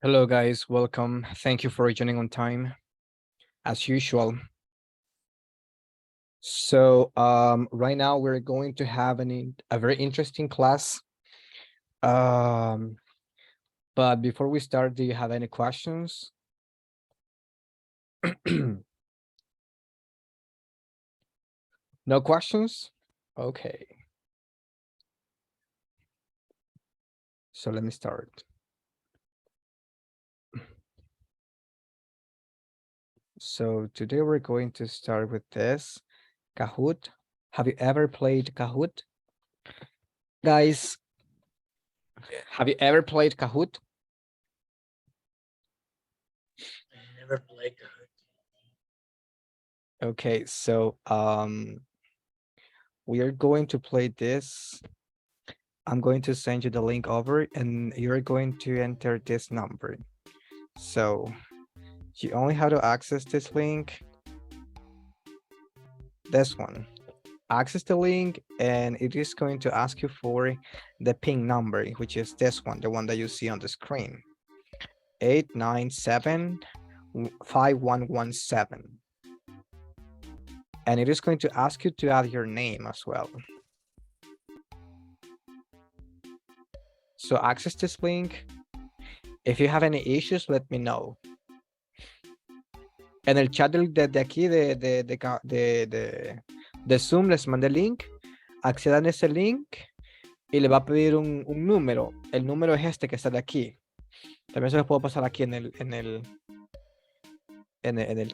Hello, guys. Welcome. Thank you for joining on time, as usual. So, right now we're going to have a very interesting class. Um, but before we start, do you have any questions? No questions? Okay. So let me start. So today we're going to start with this Kahoot. Have you ever played Kahoot? Guys, have you ever played Kahoot? I never played Kahoot. Okay, so we are going to play this. I'm going to send you the link over and you're going to enter this number. So you only have to access this link, this one. Access the link and it is going to ask you for the ping number, which is this one, the one that you see on the screen. 897-5117. And it is going to ask you to add your name as well. So access this link. If you have any issues, let me know. En el chat de aquí de Zoom les mandé el link. Accedan a ese link y le va a pedir un número. El número es este que está de aquí. También se los puedo pasar aquí en el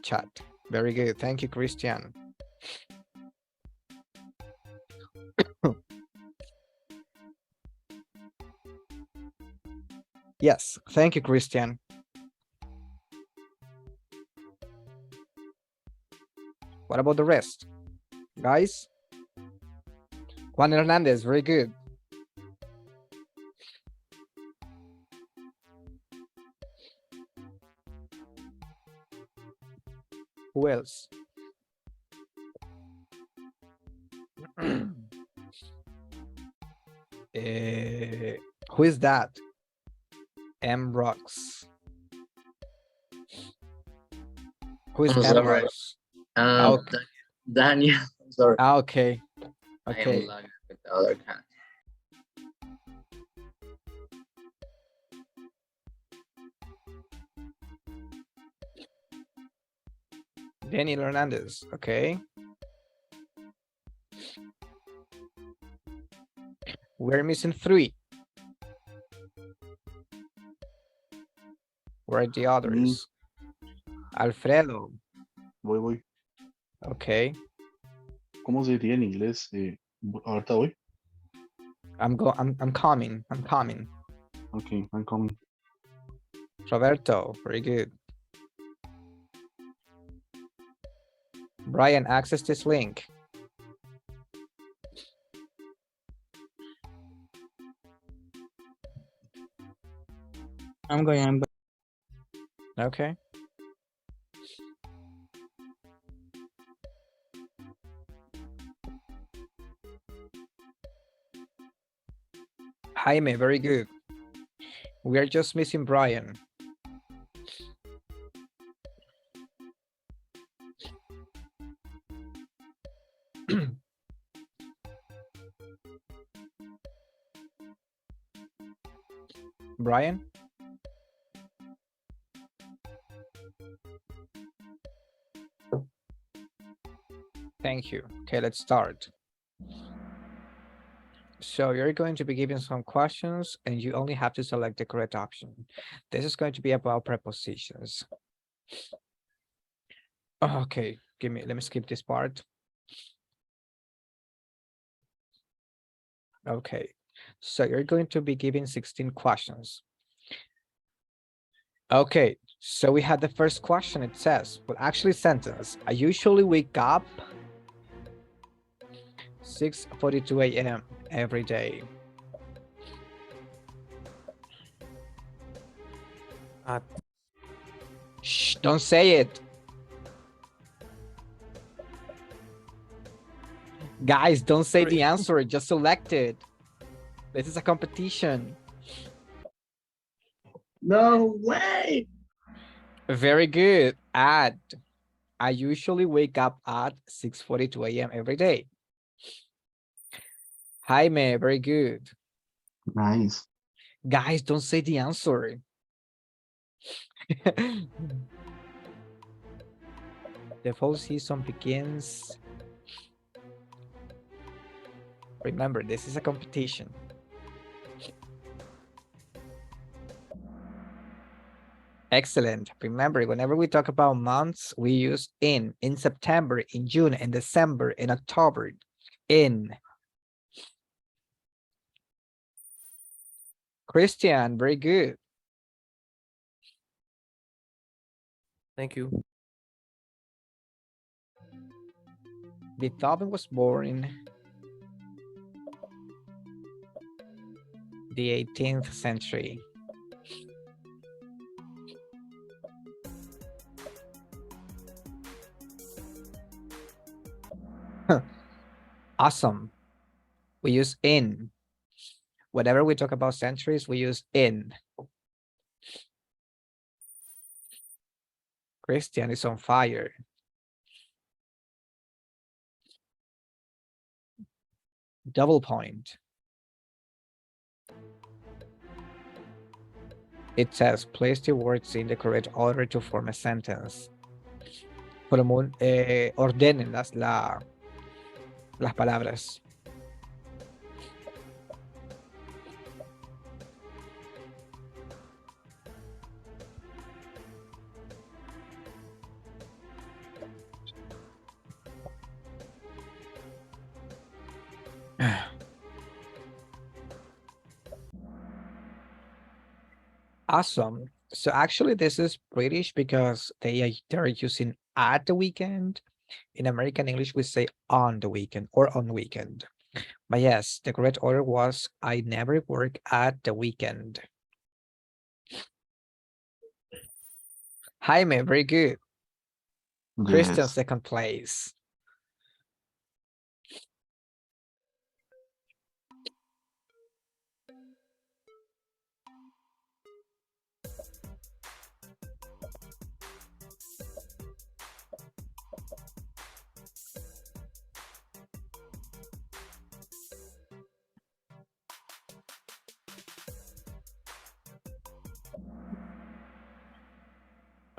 chat. Very good. Thank you, Christian. Yes, thank you, Christian. What about the rest? Guys? Juan Hernandez, very good. Who else? Who is that? M Rocks. Who is I'm M sorry. Rocks? Daniel, I'm sorry. Okay. I Okay. am lagging with the other cat. Daniel Hernandez. Okay. We're missing 3. Where are the others? Alfredo. Voy. Okay. ¿Cómo se diría en inglés? Ahorita voy. I'm coming. I'm coming. Okay, I'm coming. Roberto, very good. Brian, access this link. I'm going. Okay. Jaime, very good. We are just missing Brian. Brian? Thank you. Okay, let's start. So you're going to be given some questions and you only have to select the correct option. This is going to be about prepositions. Okay, let me skip this part. Okay, so you're going to be given 16 questions. Okay, so we had the first question. It says, well, actually sentence. I usually wake up 6:42 a.m. every day. Shh, don't say it. Guys, don't say the answer, just select it. This is a competition. No way. Very good. Add. I usually wake up at 6:42 a.m. every day. Jaime, very good. Nice. Guys, don't say the answer. The fall season begins. Remember, this is a competition. Excellent. Remember, whenever we talk about months, we use in September, in June, in December, in October, in. Christian, very good. Thank you. Beethoven was born the 18th century. Awesome. We use in. Whenever we talk about centuries, we use in. Christian is on fire. Double point. It says, place the words in the correct order to form a sentence. Ordenen las palabras. Awesome. So actually this is British because they're using at the weekend. In American English, we say on the weekend or on weekend. But yes, the correct order was I never work at the weekend. Jaime, very good. Christian, Yes. second place.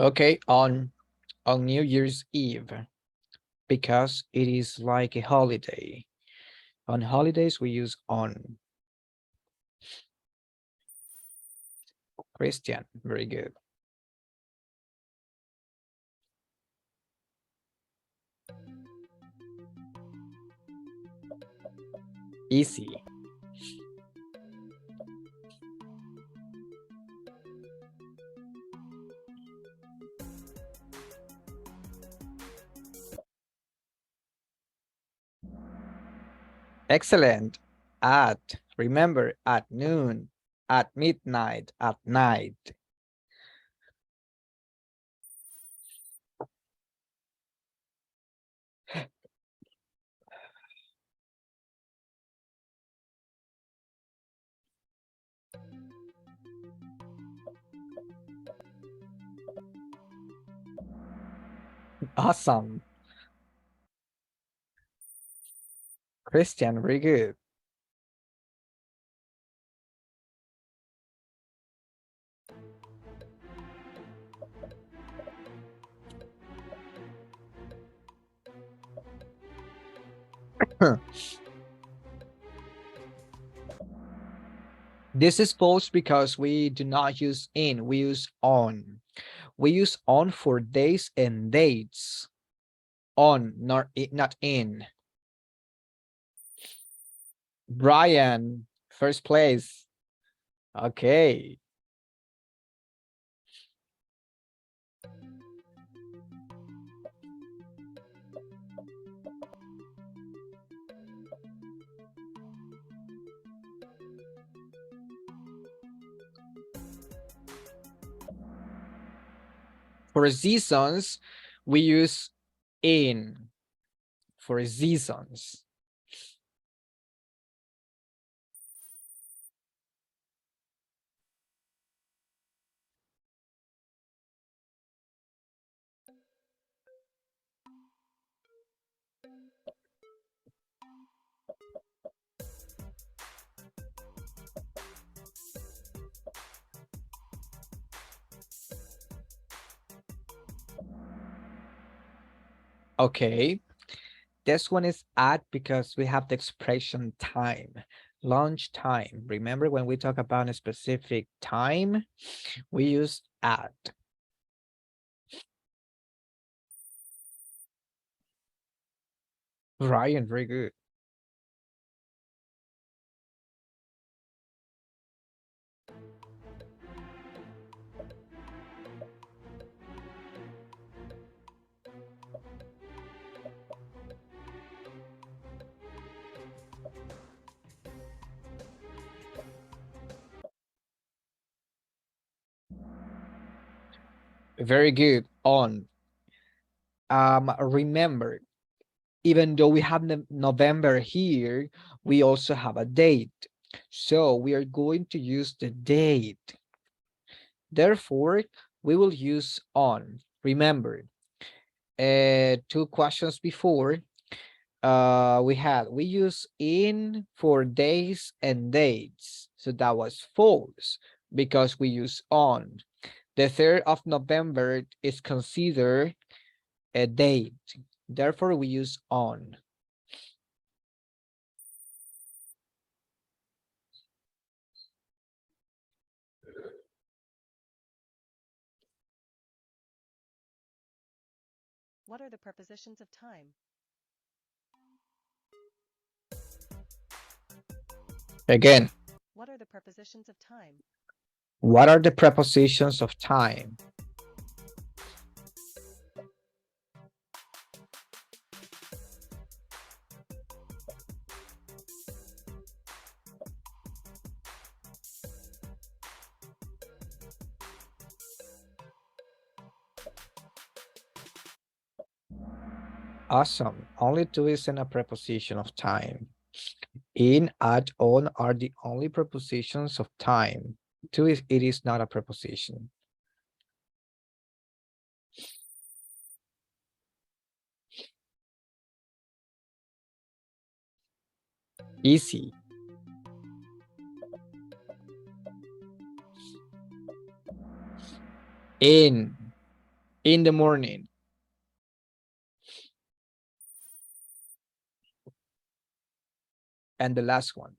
Okay, on New Year's Eve, because it is like a holiday. On holidays, we use on. Christian, very good. Easy. Excellent. At, remember, at noon, at midnight, at night. Awesome. Christian, very good. This is false because we do not use in, we use on. We use on for days and dates. On, not in. Brian, first place. Okay. For seasons, we use in for seasons. Okay. This one is at because we have the expression time, lunch time. Remember when we talk about a specific time, we use at. Ryan, very good. Very good. On. Remember, even though we have November here, we also have a date. So we are going to use the date. Therefore, we will use on. Remember, 2 questions before, we use in for days and dates. So that was false because we use on. The 3rd of November is considered a date. Therefore, we use on. What are the prepositions of time? Again, What are the prepositions of time? what are the prepositions of time? Awesome. Only 2 isn't a preposition of time. In, at, on are the only prepositions of time. 2 is it is not a preposition. Easy. In the morning. And the last one.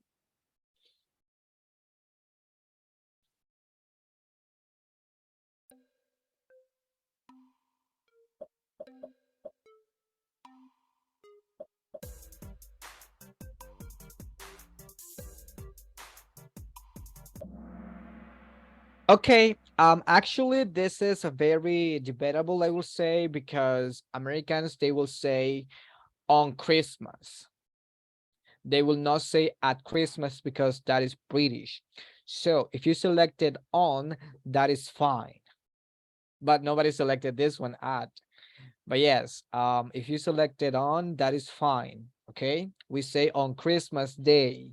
Okay, actually, this is a very debatable, I will say, because Americans, they will say on Christmas. They will not say at Christmas because that is British. So if you selected on, that is fine. But nobody selected this one at. But yes, if you selected on, that is fine. Okay, we say on Christmas Day.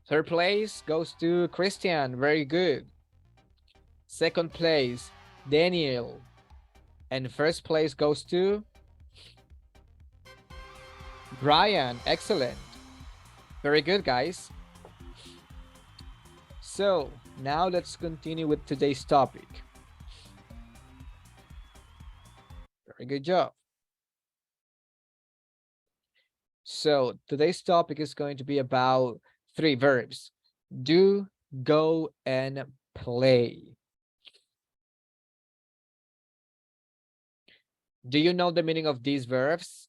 Third place goes to Christian. Very good. Second place, Daniel. And first place goes to Brian. Excellent. Very good, guys. So now let's continue with today's topic. Very good job. So today's topic is going to be about 3 verbs: do, go, and play. Do you know the meaning of these verbs?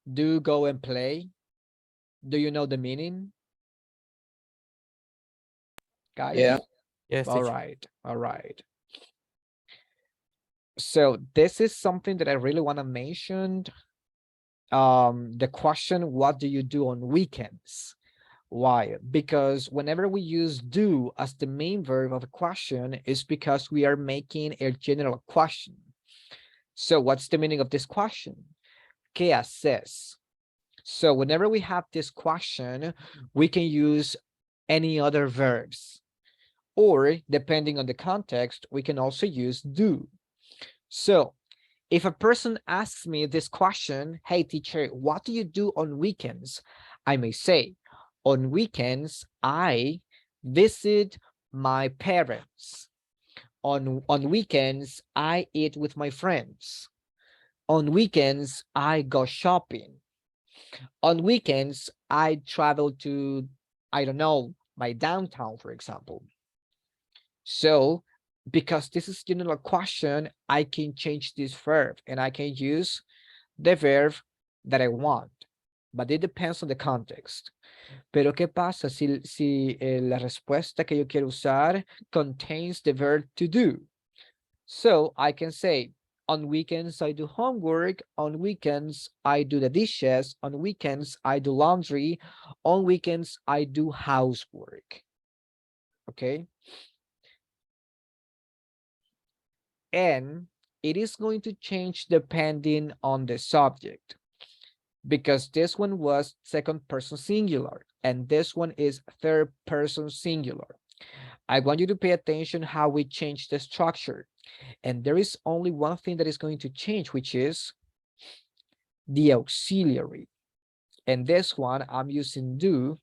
Do, go, and play. Do you know the meaning? Guys? Yeah. Yes, All teacher. right. All right. So this is something that I really want to mention. The question, what do you do on weekends? Why? Because whenever we use do as the main verb of a question, is because we are making a general question. So what's the meaning of this question? ¿Qué haces? So whenever we have this question, we can use any other verbs. Or depending on the context, we can also use do. So if a person asks me this question, hey teacher, what do you do on weekends? I may say, on weekends, I visit my parents. On weekends, I eat with my friends. On weekends, I go shopping. On weekends, I travel to, I don't know, my downtown, for example. So because this is general question, I can change this verb and I can use the verb that I want, but it depends on the context. Pero ¿qué pasa si la respuesta que yo quiero usar contains the verb to do? So I can say, on weekends I do homework, on weekends I do the dishes, on weekends I do laundry, on weekends I do housework. Okay. And it is going to change depending on the subject, because this one was second person singular and this one is third person singular. I want you to pay attention how we change the structure. And there is only one thing that is going to change, which is the auxiliary. And this one I'm using do,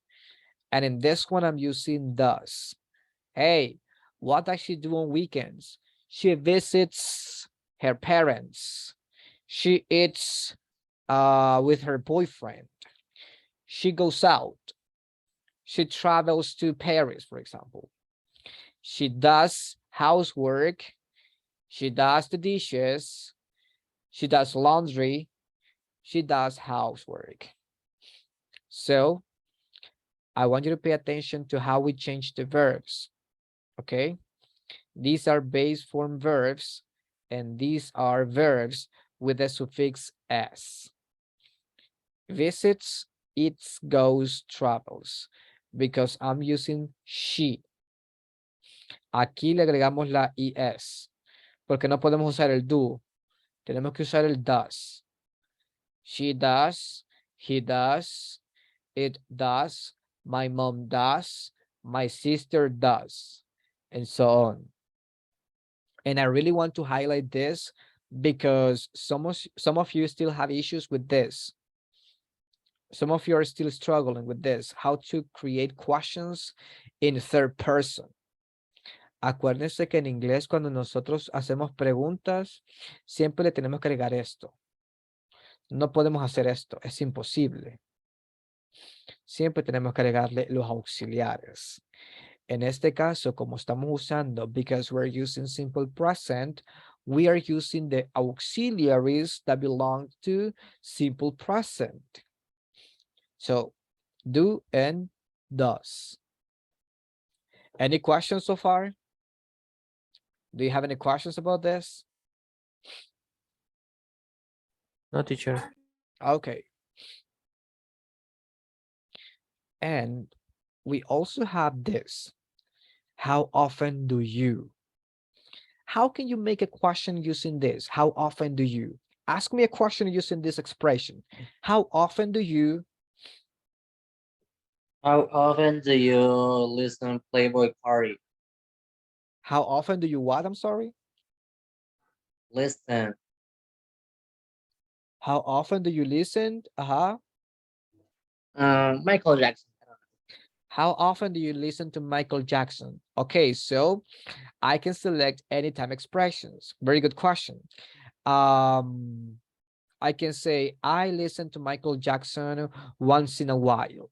and in this one I'm using does. Hey, what does she do on weekends? She visits her parents. She eats with her boyfriend. She goes out. She travels to Paris, for example. She does housework. She does the dishes. She does laundry. She does housework. So I want you to pay attention to how we change the verbs. Okay. These are base form verbs, and these are verbs with the suffix s. Visits, eats, goes, travels, because I'm using she. Aquí le agregamos la es, porque no podemos usar el do. Tenemos que usar el does. She does, he does, it does, my mom does, my sister does, and so on. And I really want to highlight this because some of you still have issues with this. Some of you are still struggling with this, how to create questions in third person. Acuérdense que en inglés cuando nosotros hacemos preguntas, siempre le tenemos que agregar esto. No podemos hacer esto, es imposible. Siempre tenemos que agregarle los auxiliares. En este caso, como estamos usando, because we're using simple present, we are using the auxiliaries that belong to simple present. So Do and does. Any questions so far? Do you have any questions about this? No, teacher. Okay. And we also have this. How often do you? How can you make a question using this? How often do you? Ask me a question using this expression. How often do you? How often do you listen Playboy Cardi? How often do you what? I'm sorry. Listen. How often do you listen? Michael Jackson. How often do you listen to Michael Jackson? Okay, so I can select anytime expressions. Very good question. I can say I listen to Michael Jackson once in a while.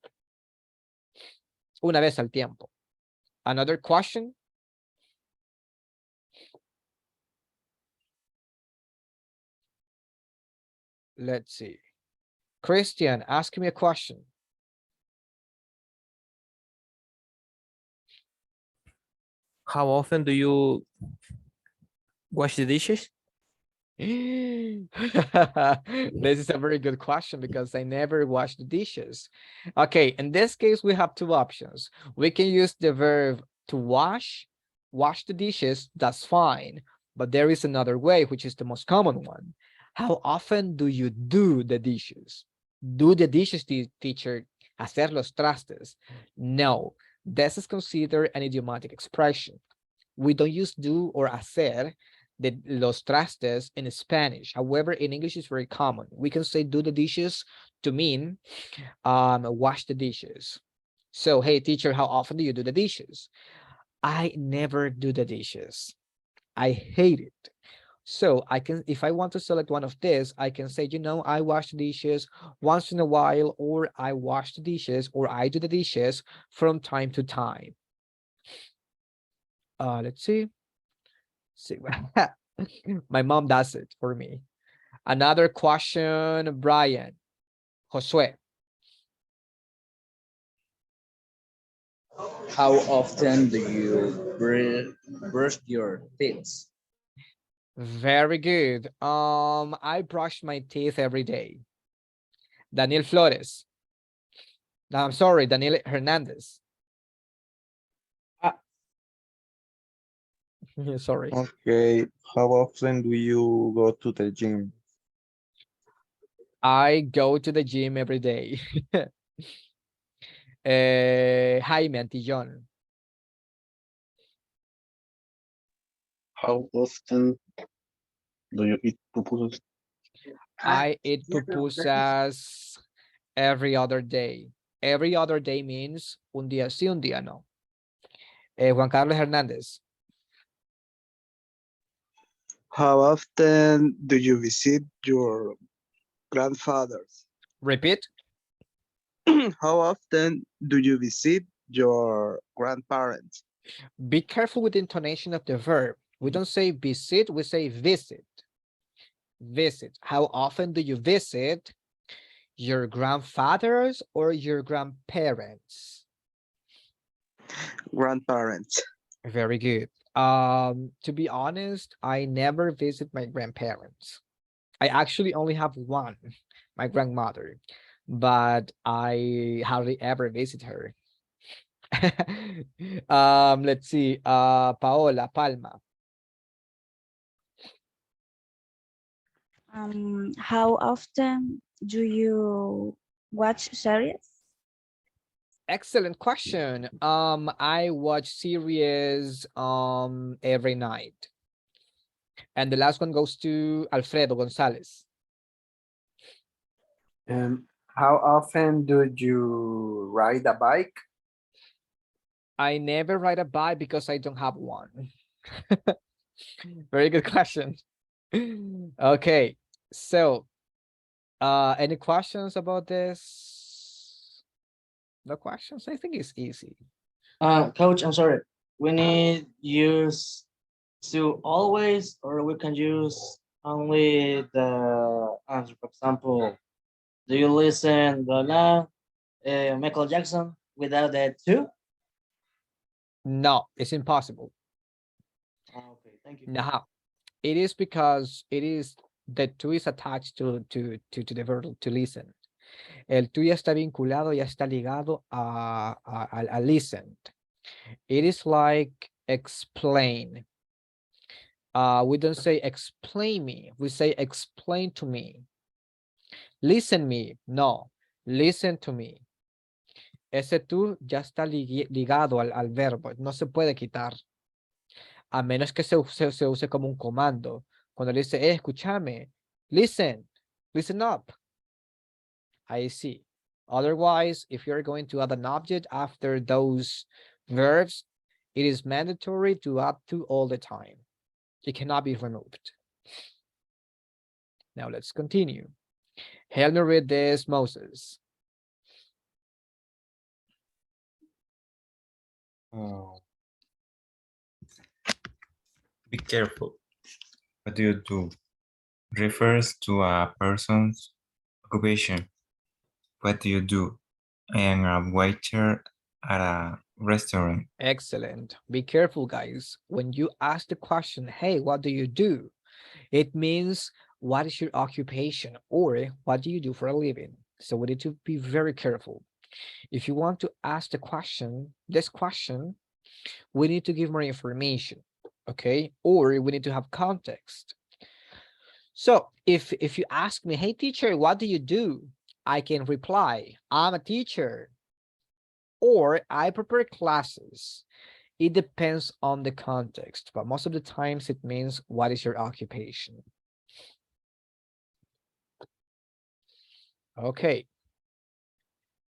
Una vez al tiempo. Another question. Let's see. Christian, ask me a question. How often do you wash the dishes? This is a very good question because I never wash the dishes. Okay, in this case, we have two options. We can use the verb to wash the dishes, that's fine. But there is another way, which is the most common one. How often do you do the dishes? Do the dishes, teacher. Hacer los trastes. No, this is considered an idiomatic expression. We don't use do or hacer los trastes in Spanish. However, in English, it's very common. We can say do the dishes to mean wash the dishes. So, hey, teacher, how often do you do the dishes? I never do the dishes. I hate it. So I can, if I want to select one of this, I can say, I wash the dishes once in a while, or I wash the dishes, or I do the dishes from time to time. Let's see. My mom does it for me. Another question, Brian. Josue. How often do you brush your teeth? Very good. I brush my teeth every day. Daniel Flores. No, I'm sorry, Daniel Hernandez. Sorry. Okay, how often do you go to the gym? I go to the gym every day. Jaime Antillon. How often do you eat pupusas? I eat pupusas every other day. Every other day means un día sí, un día no. Juan Carlos Hernández. How often do you visit your grandfathers? Repeat. How often do you visit your grandparents? Be careful with the intonation of the verb. We don't say visit, we say visit. Visit. How often do you visit your grandfathers or your grandparents? Grandparents. Very good. To be honest, I never visit my grandparents. I actually only have one, my grandmother, but I hardly ever visit her. Let's see. Paola Palma. How often do you watch series? Excellent question. I watch series every night. And the last one goes to Alfredo Gonzalez. How often do you ride a bike? I never ride a bike because I don't have one. Very good question. Okay, so any questions about this? No questions? I think it's easy. Coach, I'm sorry. We need use to always, or we can use only the answer. For example, do you listen, blah, blah, Michael Jackson without that too? No, it's impossible. Okay, thank you. Now, it is because it is the to is attached to the verb to listen. El to ya está vinculado, ya está ligado a listen. It is like explain. We don't say explain me, we say explain to me. Listen me, no, listen to me. Ese tú ya está ligado al verbo, no se puede quitar. A menos que se use como un comando. Cuando le dice, escúchame, listen up. I see. Otherwise, if you're going to add an object after those verbs, it is mandatory to add to all the time. It cannot be removed. Now let's continue. Help me read this, Moses. Oh. Be careful. What do you do? Refers to a person's occupation. What do you do? I am a waiter at a restaurant. Excellent. Be careful, guys. When you ask the question, hey, what do you do? It means, what is your occupation, or what do you do for a living? So we need to be very careful. If you want to ask the question, this question, we need to give more information, okay? Or we need to have context. So if you ask me, hey teacher, what do you do? I can reply, I'm a teacher, or I prepare classes. It depends on the context, but most of the times it means, what is your occupation? Okay,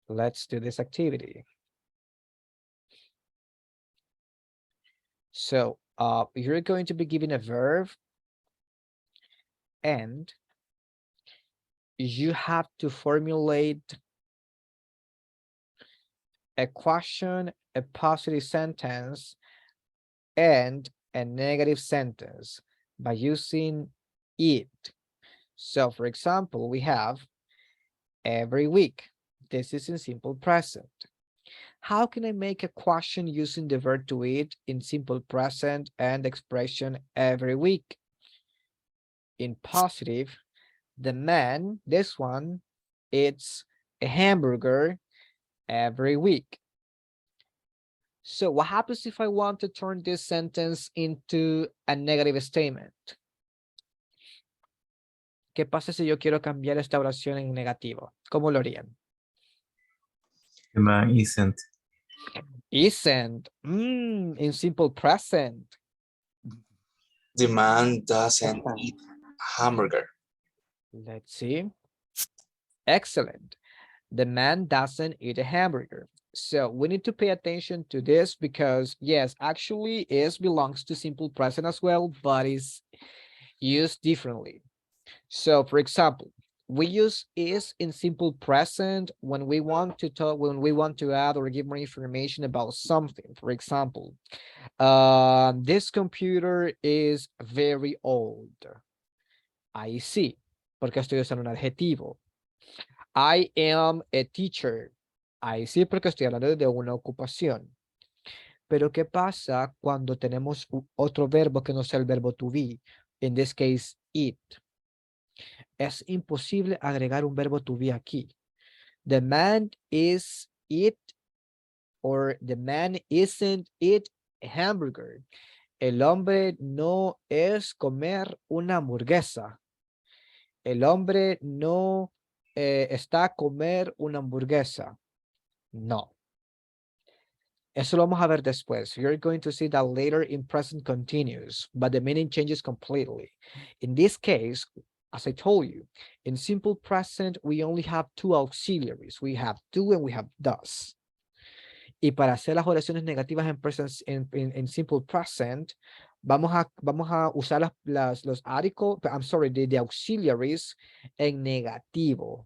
let's do this activity. So you're going to be given a verb, and you have to formulate a question, a positive sentence, and a negative sentence by using it. So for example, we have every week. This is in simple present. How can I make a question using the verb to eat in simple present and expression every week? In positive, the man, this one, eats a hamburger every week. So what happens if I want to turn this sentence into a negative statement? ¿Qué pasa si yo quiero cambiar esta oración en negativo? ¿Cómo lo harían? The man isn't. Isn't. In simple present. The man doesn't eat hamburger. Let's see. Excellent. The man doesn't eat a hamburger. So we need to pay attention to this because yes, actually is belongs to simple present as well, but is used differently. So for example, we use is in simple present when we want to talk, when we want to add or give more information about something. For example, this computer is very old. I see, porque estoy usando un adjetivo. I am a teacher. Ahí sí, porque estoy hablando de una ocupación. Pero ¿qué pasa cuando tenemos otro verbo que no sea el verbo to be? In this case, eat. Es imposible agregar un verbo to be aquí. The man is eat, or the man isn't eat a hamburger. El hombre no es comer una hamburguesa. El hombre no está a comer una hamburguesa. No. Eso lo vamos a ver después. You're going to see that later in present continuous, but the meaning changes completely. In this case, as I told you, in simple present, we only have two auxiliaries. We have do and we have does. Y para hacer las oraciones negativas en present, in simple present, vamos a usar los articles, the auxiliaries en negativo.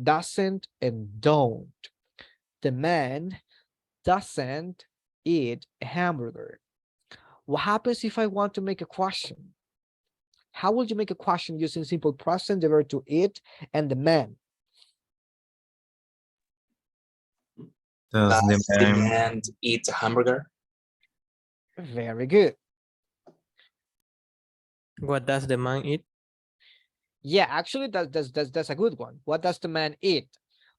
Doesn't and don't. The man doesn't eat a hamburger. What happens if I want to make a question? How would you make a question using simple present, the verb to eat, and the man? Does Does the the man man eat a hamburger? Very good. What does the man eat? Yeah, actually, that's a good one. What does the man eat?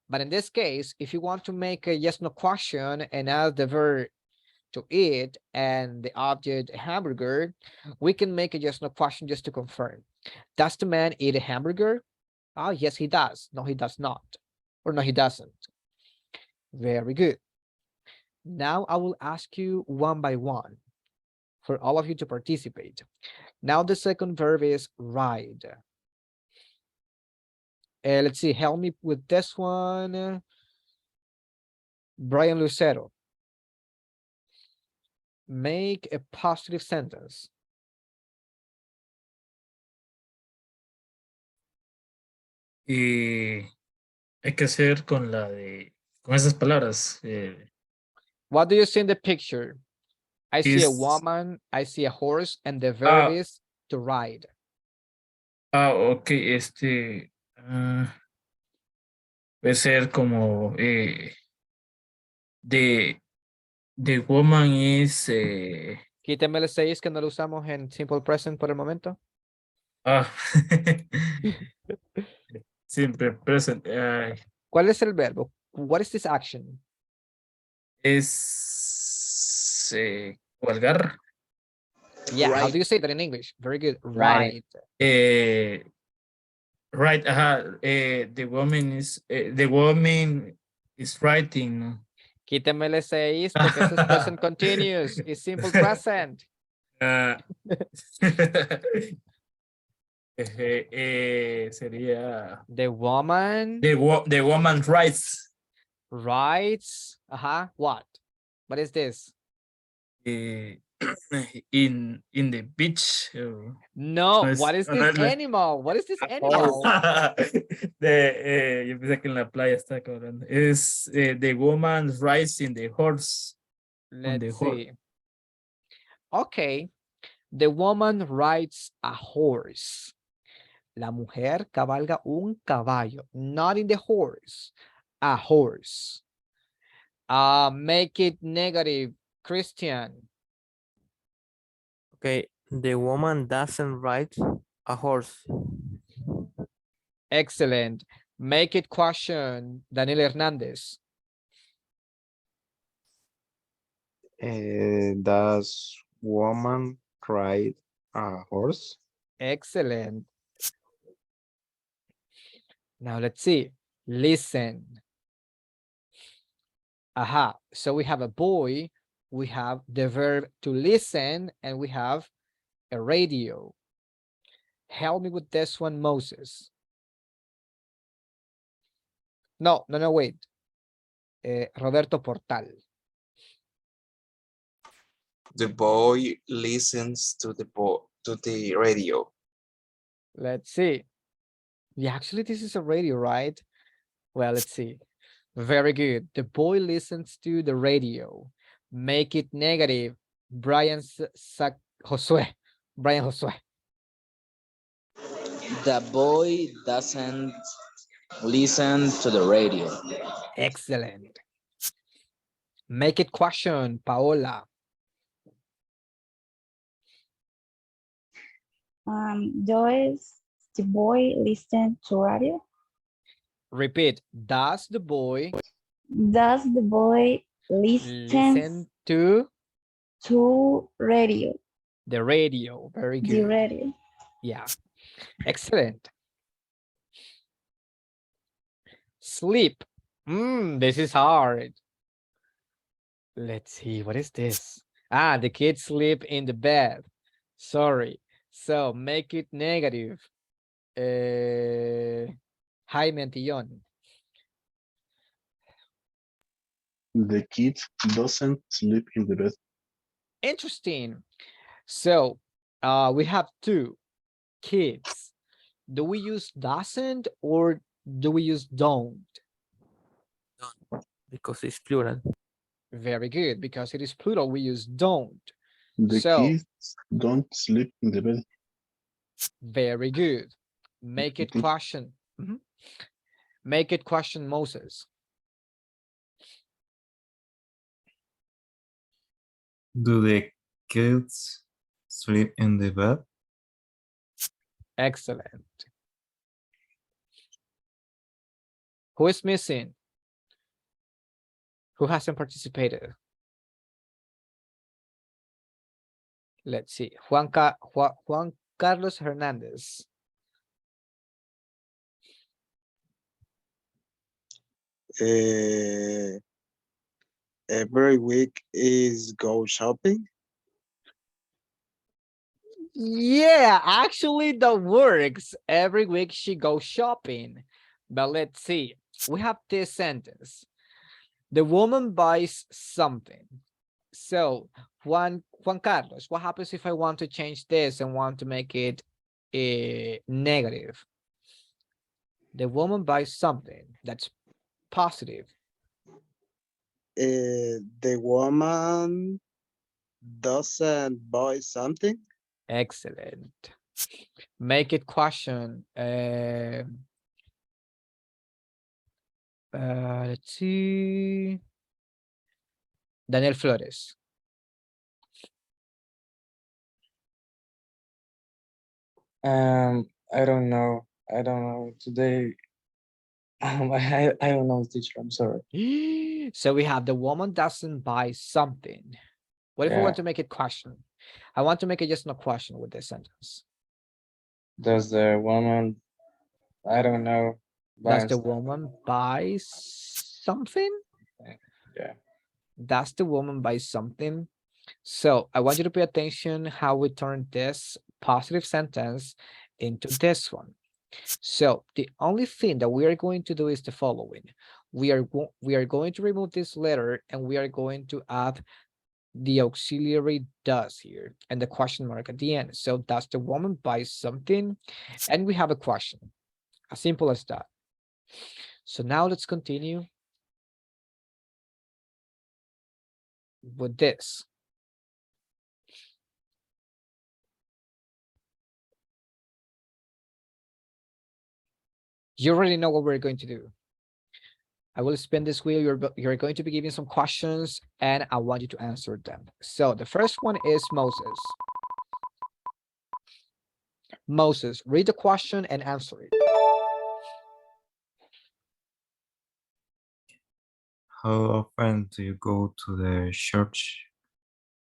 But in this case, if you want to make a yes no question and add the verb to eat and the object hamburger, we can make a yes no question just to confirm. Does the man eat a hamburger? Oh, yes, he does. No, he does not. Or no, he doesn't. Very good. Now I will ask you one by one for all of you to participate. Now the second verb is ride. Let's see, help me with this one. Brian Lucero. Make a positive sentence. Y hay que hacer con esas palabras. What do you see in the picture? I see a Is- woman, I see a horse, and the verb is to ride. Ok, puede ser como the woman is Quíteme el 6 que no lo usamos en simple present por el momento. ah siempre present. ¿Cuál es el verbo? What is this action? Es colgar. Yeah, how Right. do you say that in English? Very good. Ride. Ride. Right, the woman is writing. ¿no? Quíteme el 6 porque eso es present continuous. It's simple present. Ah, sería The woman the woman writes rides. What? What is this? in the beach. No, es- what is no this es la- animal? What is this animal? Yo pensé que en la playa está cabrón. Es the woman rides in the horse. the Let's horse. see. Okay. The woman rides a horse. La mujer cabalga un caballo. Not in the horse. A horse. Make it negative, Christian. Okay, the woman doesn't ride a horse. Excellent. Make it question, Daniel Hernandez. Does woman ride a horse? Excellent. Now let's see. Listen. So we have a boy, we have the verb to listen, and we have a radio. Help me with this one, Moses. No, wait. Roberto Portal. The boy listens to the radio. Let's see. Yeah, actually, this is a radio, right? Well, let's see. Very good. The boy listens to the radio. Make it negative. Brian Josue. Brian Josue. The boy doesn't listen to the radio. Excellent. Make it question, Paola. Does the boy listen to radio? Repeat. Does the boy Does the boy listen listen to radio? the radio? Very The good. radio. Yeah. Excellent. Sleep. This is hard. Let's see. What is this? The kids sleep in the bed. Sorry. So make it negative. Jaime Antillon. The kid doesn't sleep in the bed. Interesting. So we have two kids. Do we use doesn't or do we use don't? Because it's plural. Very good. Because it is plural, we use don't. The So- kids don't sleep in the bed. Very good. Make it Okay. question. Make it question, Moses. Do the kids sleep in the bed? Excellent. Who is missing? Who hasn't participated? Let's see. Juan Carlos Hernandez. Every week is go shopping. Yeah, actually that works. Every week she goes shopping. But let's see. We have this sentence. The woman buys something. So Juan Carlos, what happens if I want to change this and want to make it negative? The woman buys something that's positive. The woman doesn't buy something. Excellent. Make it question. Let's see. Daniel Flores. I don't know. I don't know. Today, I don't know, teacher. I'm sorry. So we have the woman doesn't buy something. What if we want Yeah. to make it question? I want to make it just no question with this sentence. Does the woman, I don't know. Does buy the stuff? woman buy something? Yeah. Does the woman buy something? So I want you to pay attention how we turn this positive sentence into this one. So the only thing that we are going to do is the following. We are going to remove this letter and we are going to add the auxiliary does here and the question mark at the end. So does the woman buy something? And we have a question. As simple as that. So now let's continue with this. You already know what we're going to do. I will spin this wheel. You're going to be giving some questions and I want you to answer them. So the first one is Moses. Moses, read the question and answer it. How often do you go to the church?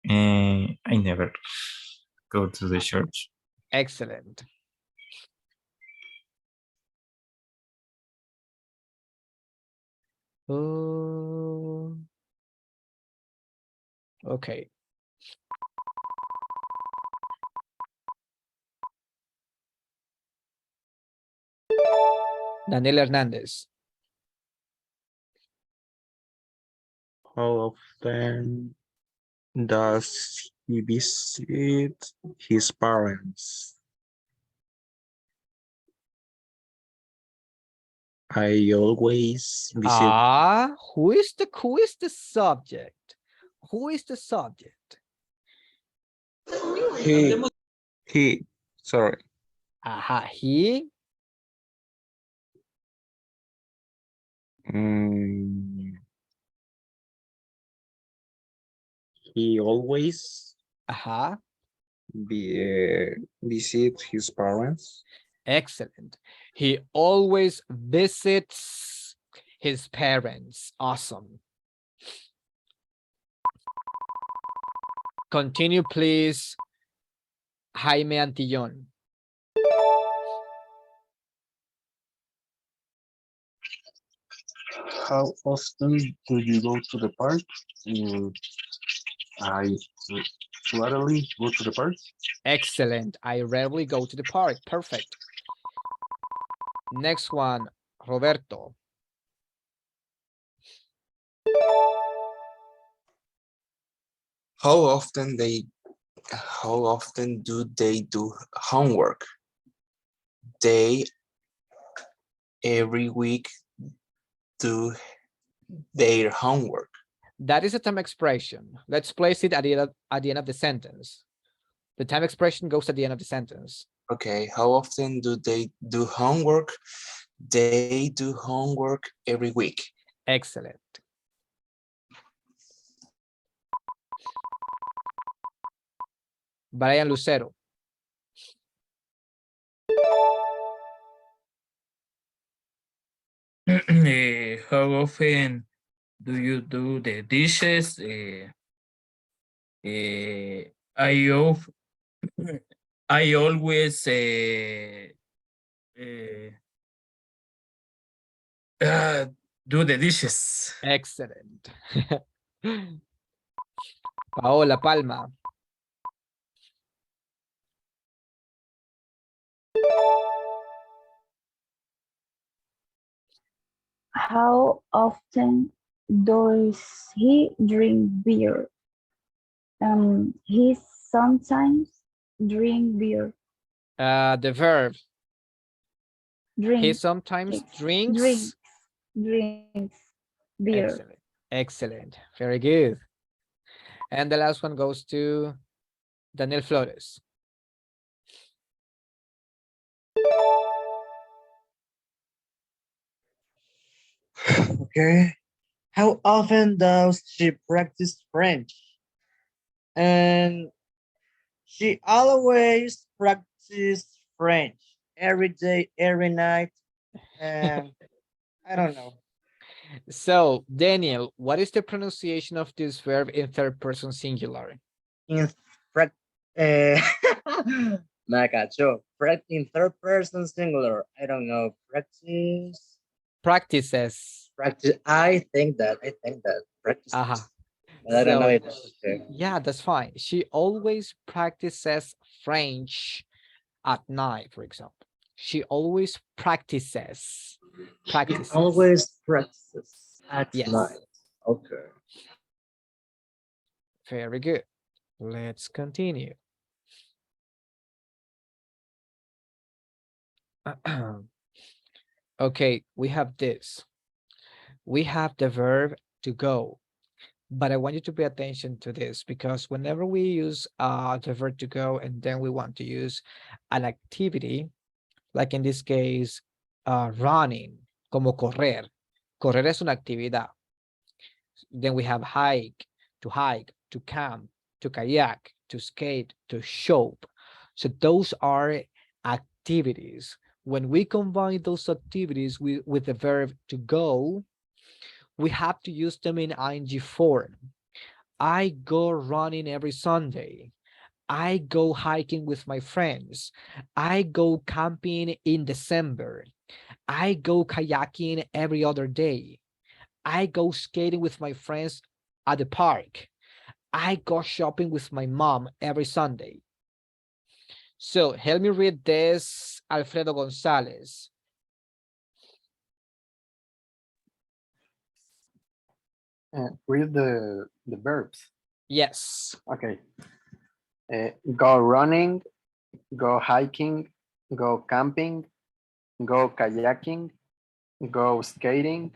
I never go to the church. Excellent. Okay. Daniel Hernandez. How often does he visit his parents? I always visit. Who is the subject? Who is the subject? He, sorry. He. He always visit his parents. Excellent. He always visits his parents. Awesome. Continue, please. Jaime Antillon. How often do you go to the park? I rarely go to the park. Excellent. I rarely go to the park. Perfect. Next one, Roberto. How often do they do homework? They every week do their homework. That is a time expression. Let's place it at the end of the sentence. The time expression goes at the end of the sentence. Okay, how often do they do homework? They do homework every week. Excellent. Brian Lucero. How often do you do the dishes? I of I always do the dishes. Excellent. Paola Palma. How often does he drink beer? He sometimes drink beer. The verb. He Drink. sometimes Drinks. drinks. Drinks beer. Excellent. Excellent. Very good. And the last one goes to Daniel Flores. Okay. How often does she practice French? And she always practices French every day, every night. And I don't know. So, Daniel, what is the pronunciation of this verb in third person singular? In in third person singular. I don't know. Practice. Practices. Practice. I think that. Practice. Uh-huh. But I don't know So, it. Okay. yeah, that's fine. She always practices French at night, for example. She always practices. Practices. Always practices at Yes. night. Okay. Very good. Let's continue. Okay, we have this. We have the verb to go. But I want you to pay attention to this because whenever we use the verb to go and then we want to use an activity, like in this case, running, como correr. Correr es una actividad. Then we have hike, to camp, to kayak, to skate, to shop. So those are activities. When we combine those activities with the verb to go, we have to use them in ing form. I go running every Sunday. I go hiking with my friends. I go camping in December. I go kayaking every other day. I go skating with my friends at the park. I go shopping with my mom every Sunday. So help me read this, Alfredo Gonzalez. Read the verbs. Yes. Okay. Go running, go hiking, go camping, go kayaking, go skating,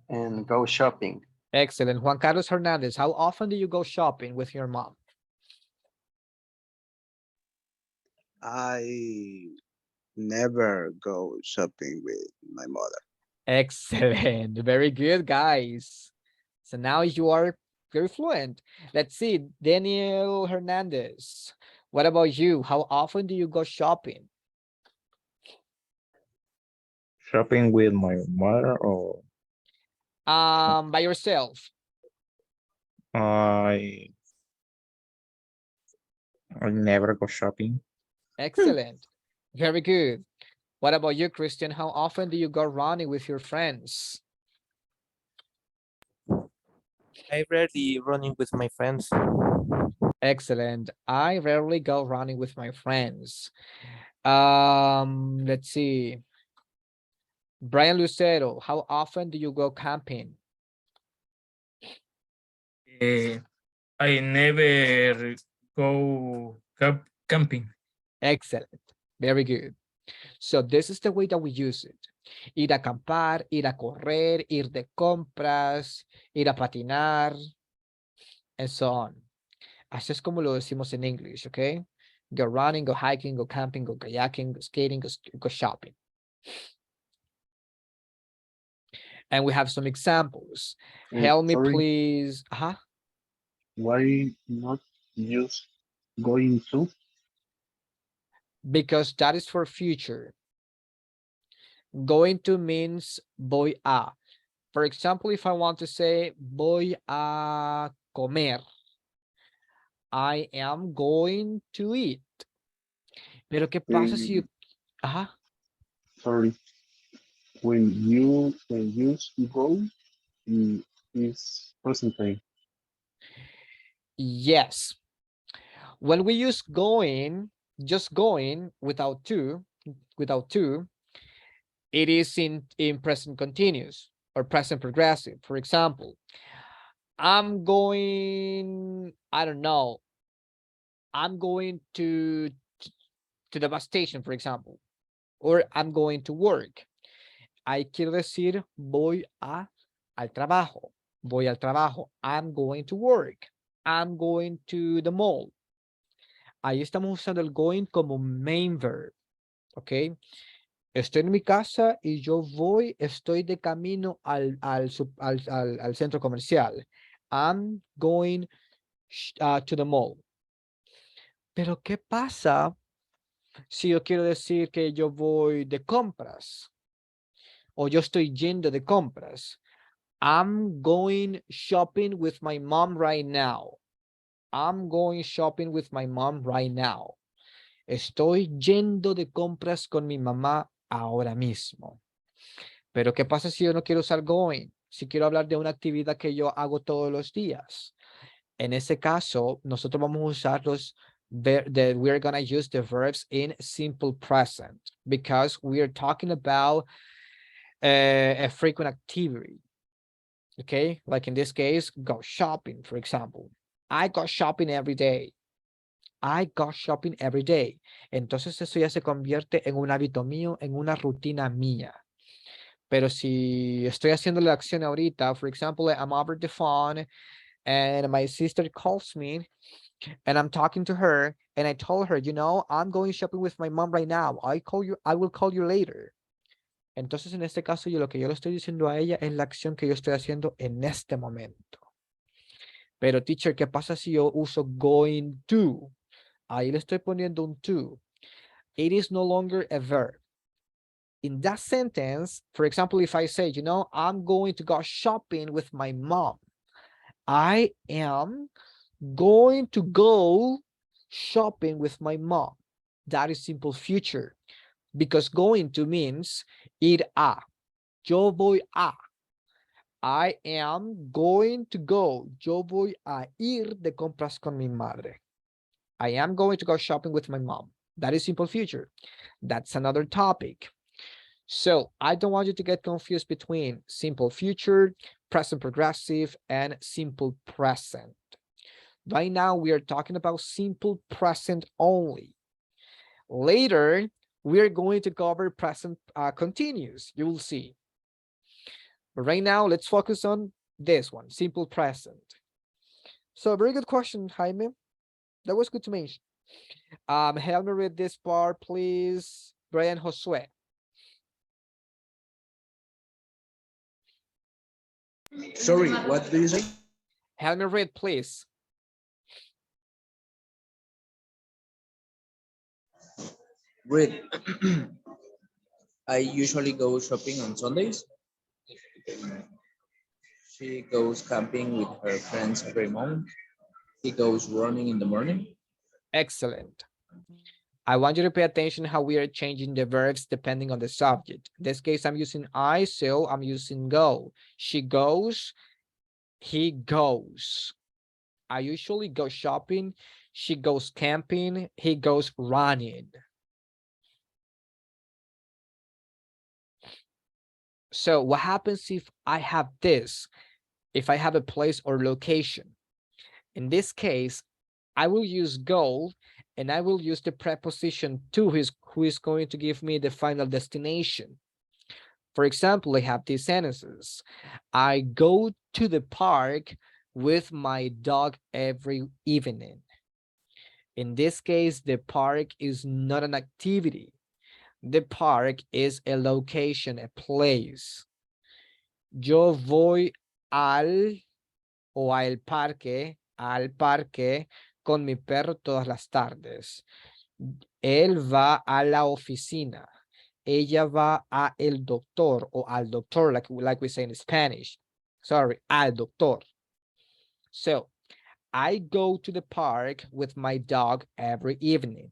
and go shopping. Excellent. Juan Carlos Hernandez, how often do you go shopping with your mom? I never go shopping with my mother. Excellent. Very good, guys. So now you are very fluent. Let's see, Daniel Hernandez. What about you? How often do you go shopping? Shopping with my mother or By yourself. I never go shopping. Excellent. Very good. What about you, Christian? How often do you go running with your friends? I rarely running with my friends. Excellent. I rarely go running with my friends. Let's see. Brian Lucero, how often do you go camping? I never go camping. Excellent. Very good. So this is the way that we use it. Ir a acampar, ir a correr, ir de compras, ir a patinar, and so on. Así es como lo decimos en English, okay? Go running, go hiking, go camping, go kayaking, go skating, go shopping. And we have some examples. Help me, sorry. please. Why not use going to? because that is for future. Going to means voy a. For example, if I want to say voy a comer, I am going to eat. Pero ¿qué pasa si yo... Ajá. Sorry. When you use go, is present time. Yes. When we use going, just going without to, it is in present continuous or present progressive. For example, I'm going, I don't know, I'm going to the bus station, for example, or I'm going to work. Ahí quiero decir voy al trabajo. Voy al trabajo. I'm going to work. I'm going to the mall. Ahí estamos usando el going como main verb. ¿Ok? Estoy en mi casa y yo estoy de camino al centro comercial. I'm going to the mall. Pero ¿qué pasa si yo quiero decir que yo voy de compras? O yo estoy yendo de compras. I'm going shopping with my mom right now. I'm going shopping with my mom right now. Estoy yendo de compras con mi mamá ahora mismo. Pero ¿qué pasa si yo no quiero usar going? Si quiero hablar de una actividad que yo hago todos los días. En ese caso, nosotros vamos a usar we're going to use the verbs in simple present because we are talking about a frequent activity. Okay, like in this case, go shopping, for example. I go shopping every day. I go shopping every day. Entonces eso ya se convierte en un hábito mío, en una rutina mía. Pero si estoy haciendo la acción ahorita, for example, I'm over the phone and my sister calls me and I'm talking to her and I told her, you know, I'm going shopping with my mom right now. I will call you later. Entonces, en este caso, lo que yo le estoy diciendo a ella es la acción que yo estoy haciendo en este momento. Pero, teacher, ¿qué pasa si yo uso going to? Ahí le estoy poniendo un to. It is no longer a verb. In that sentence, for example, if I say, you know, I'm going to go shopping with my mom. I am going to go shopping with my mom. That is simple future. Because going to means ir a. Yo voy a. I am going to go. Yo voy a ir de compras con mi madre. I am going to go shopping with my mom. That is simple future. That's another topic. So I don't want you to get confused between simple future, present progressive, and simple present. Right now, we are talking about simple present only. Later, we are going to cover present continuous. You will see. But right now, let's focus on this one, simple present. So very good question, Jaime. That was good to mention. Help me read this part, please. Brian Josue. Sorry, what do you say? Help me read, please. Read. I usually go shopping on Sundays. She goes camping with her friends every month. He goes running in the morning. Excellent. I want you to pay attention how we are changing the verbs depending on the subject. In this case, I'm using I, so I'm using go. She goes, he goes. I usually go shopping. She goes camping. He goes running. So what happens if I have this? If I have a place or location? In this case, I will use go and I will use the preposition to who is going to give me the final destination. For example, I have these sentences. I go to the park with my dog every evening. In this case, the park is not an activity. The park is a location, a place. Yo voy al parque con mi perro todas las tardes. Él va a la oficina. Ella va a el doctor o al doctor, like we say in Spanish. Sorry, al doctor. So, I go to the park with my dog every evening.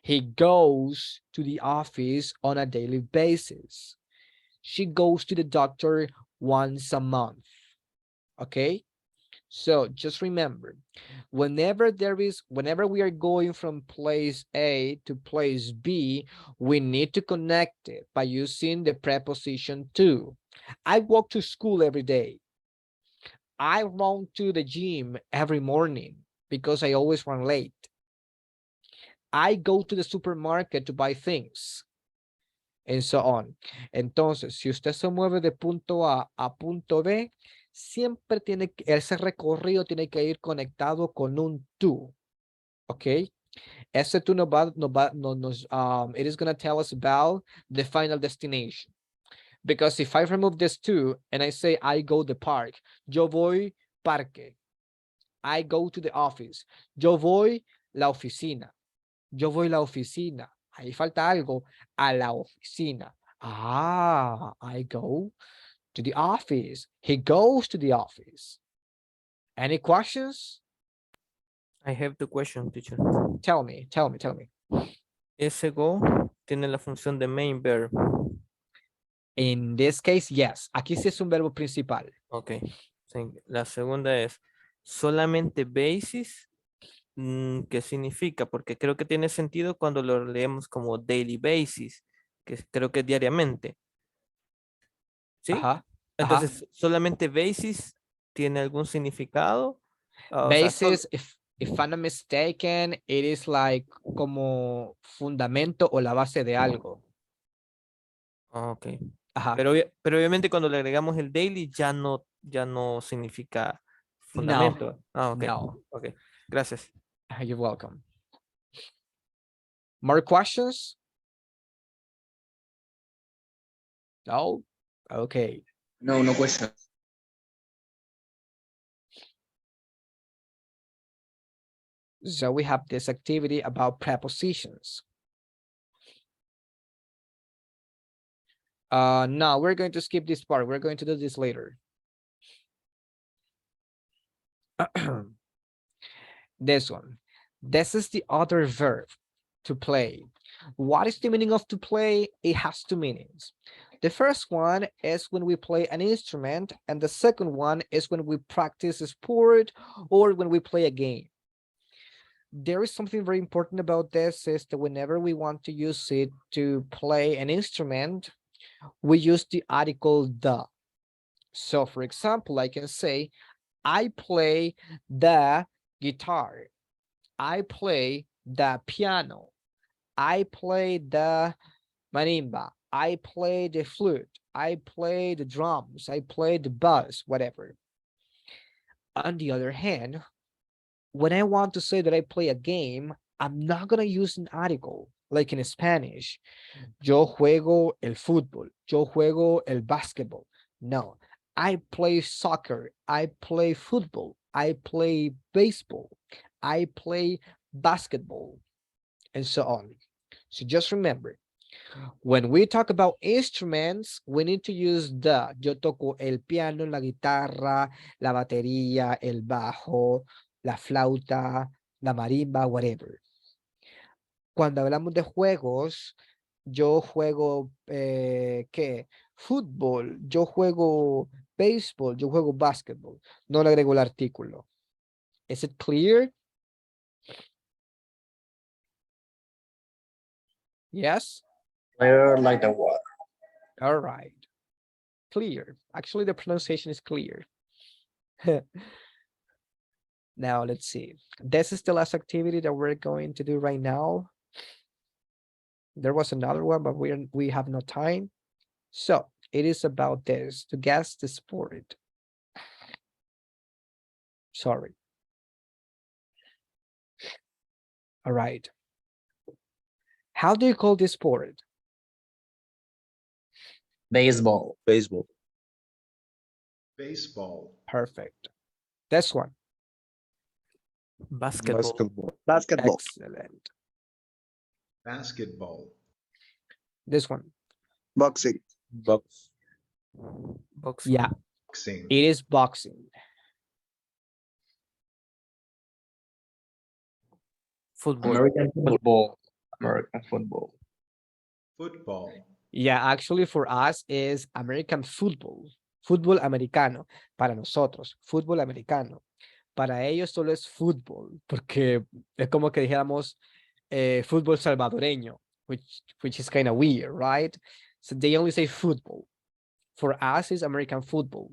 He goes to the office on a daily basis. She goes to the doctor once a month. Okay? So just remember, whenever we are going from place A to place B, we need to connect it by using the preposition to. I walk to school every day. I run to the gym every morning because I always run late. I go to the supermarket to buy things. And so on. Entonces, si usted se mueve de punto A a punto B, siempre tiene que, ese recorrido tiene que ir conectado con un to. ¿Ok? Ese to it is going to tell us about the final destination. Because if I remove this to and I say I go to the park, yo voy parque. I go to the office. Yo voy la oficina. Yo voy la oficina. Ahí falta algo. A la oficina. Ah, I go to the office. He goes to the office. Any questions? I have the question, teacher. Tell me. Ese go tiene la función de main verb. In this case, yes. Aquí sí es un verbo principal. Ok. La segunda es solamente basis. ¿Qué significa? Porque creo que tiene sentido cuando lo leemos como daily basis, que creo que es diariamente. ¿Sí? Ajá. Entonces, solamente basis tiene algún significado. O sea, Basis, if I'm not mistaken, it is like como fundamento o la base de algo. Ok. Ajá. Pero obviamente cuando le agregamos el daily ya no significa fundamento. Ok. No. Ok. Gracias. You're welcome. More questions? No? Okay. No, no question. So we have this activity about prepositions. No, we're going to skip this part. We're going to do this later. This one. This is the other verb, to play. What is the meaning of to play? It has two meanings. The first one is when we play an instrument, and the second one is when we practice a sport or when we play a game. There is something very important about this, is that whenever we want to use it to play an instrument, we use the article the. So for example, I can say, I play the guitar. I play the piano. I play the marimba. I play the flute. I play the drums. I play the bass, whatever. On the other hand, when I want to say that I play a game, I'm not going to use an article like in Spanish. Yo juego el fútbol. Yo juego el basketball. No, I play soccer. I play football. I play baseball. I play basketball, and so on. So just remember, when we talk about instruments, we need to use the. Yo toco el piano, la guitarra, la batería, el bajo, la flauta, la marimba, whatever. Cuando hablamos de juegos, yo juego, ¿qué? Fútbol, yo juego béisbol, yo juego básquetbol. No le agrego el artículo. Is it clear? Yes? Clear like the water. All right. Clear. Actually, the pronunciation is clear. Now, let's see. This is the last activity that we're going to do right now. There was another one, but we have no time. So it is about this, to guess the sport. Sorry. All right. How do you call this sport? Baseball. Baseball. Baseball. Perfect. This one. Basketball. Basketball. Basketball. Excellent. Basketball. This one. Boxing. Box. Boxing. Yeah, Boxing. it is boxing. Football. American football. Football. American football. Football. Yeah, actually for us is American football. Fútbol americano. Para nosotros, fútbol americano. Para ellos solo es fútbol, porque es como que dijéramos fútbol salvadoreño, which is kind of weird, right? So they only say football. For us, it's American football.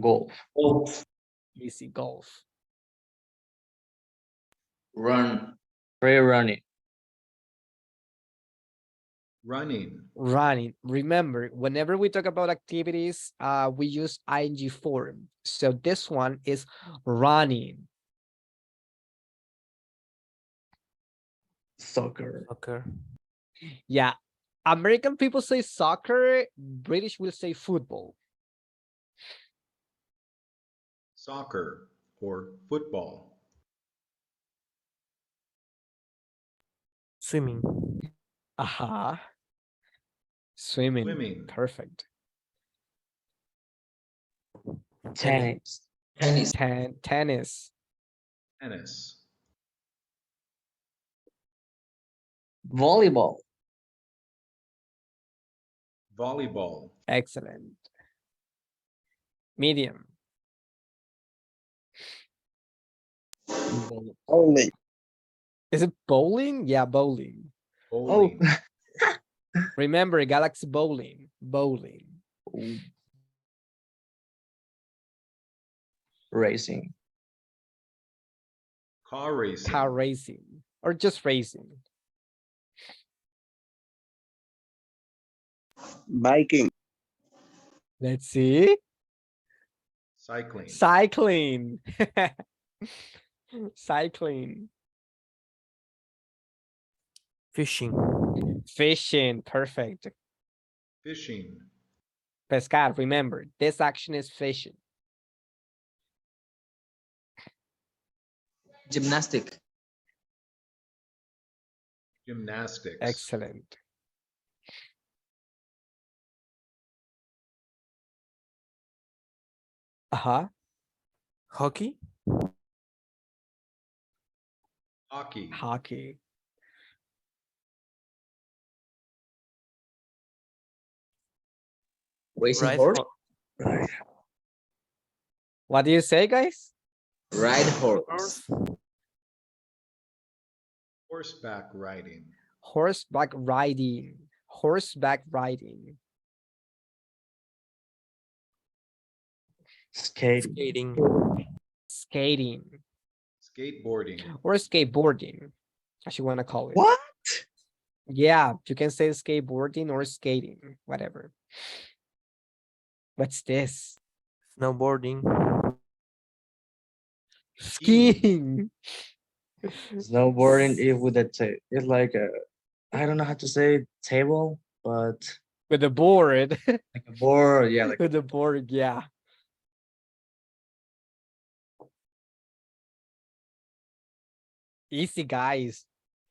Golf. Golf. Easy golf. Run. Trail running. Running. Running. Remember, whenever we talk about activities, we use ing form. So this one is running. Soccer. Soccer. Yeah, American people say soccer, British will say football. Soccer or football. Swimming. Aha. Swimming. Swimming. Perfect. Tennis. Tennis. Tennis. Volleyball. Volleyball. Excellent. Medium. Only. Is it bowling? Yeah, bowling. Bowling. Remember, Galaxy Bowling. Bowling. Racing. Car racing. Car racing. Or just racing. Biking. Let's see. Cycling. Cycling. Cycling. Fishing. Fishing. Perfect. Fishing. Pescar. Remember, this action is fishing. Gymnastic. Gymnastics. Excellent. Uh-huh. Hockey. Hockey. Hockey. Racing Ride horse. What do you say, guys? Ride horse. horse. Horseback riding. Horseback riding. Horseback riding. Skating. Skating. Skating. Skateboarding. Or skateboarding, as you want to call it. What? Yeah, you can say skateboarding or skating, whatever. What's this? Snowboarding. Skiing. Snowboarding is with a it's like a, I don't know how to say table, but With the board. like a board. Yeah, like With the board, yeah. Easy, guys.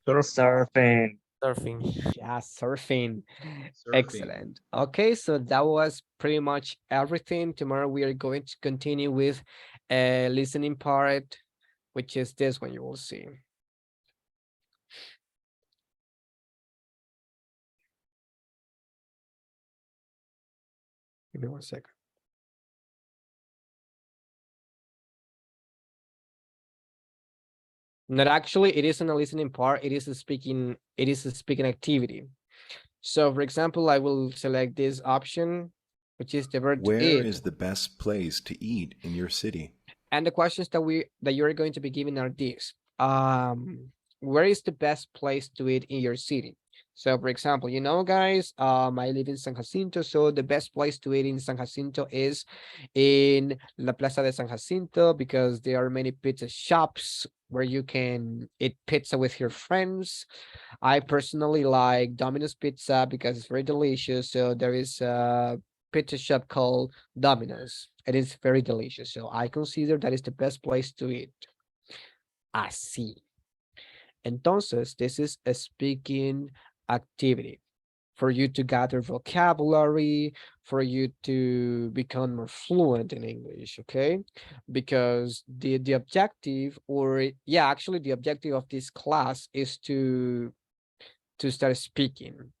surfing. Surfing. Yeah, surfing. Surfing. Excellent. Okay, so that was pretty much everything. Tomorrow we are going to continue with a listening part, which is this one you will see. Give me 1 second. Not actually, it isn't a listening part, it is a speaking activity. So for example, I will select this option, which is the verb to Where eat. is the best place to eat in your city? And the questions that you're going to be giving are these. Where is the best place to eat in your city? So for example, you know, guys, I live in San Jacinto, so the best place to eat in San Jacinto is in La Plaza de San Jacinto because there are many pizza shops where you can eat pizza with your friends. I personally like Domino's Pizza because it's very delicious. So there is a pizza shop called Domino's. It is very delicious. So I consider that is the best place to eat. así. Entonces, this is a speaking activity for you to gather vocabulary, for you to become more fluent in English, okay? Because the objective, or yeah, actually the objective of this class is to start speaking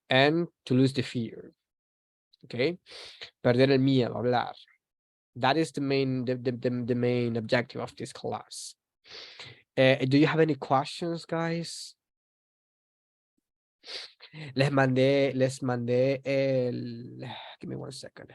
and to lose the fear, okay? Perder el miedo a hablar. That is the main objective of this class. Do you have any questions, guys? Les mandé el, give me 1 second.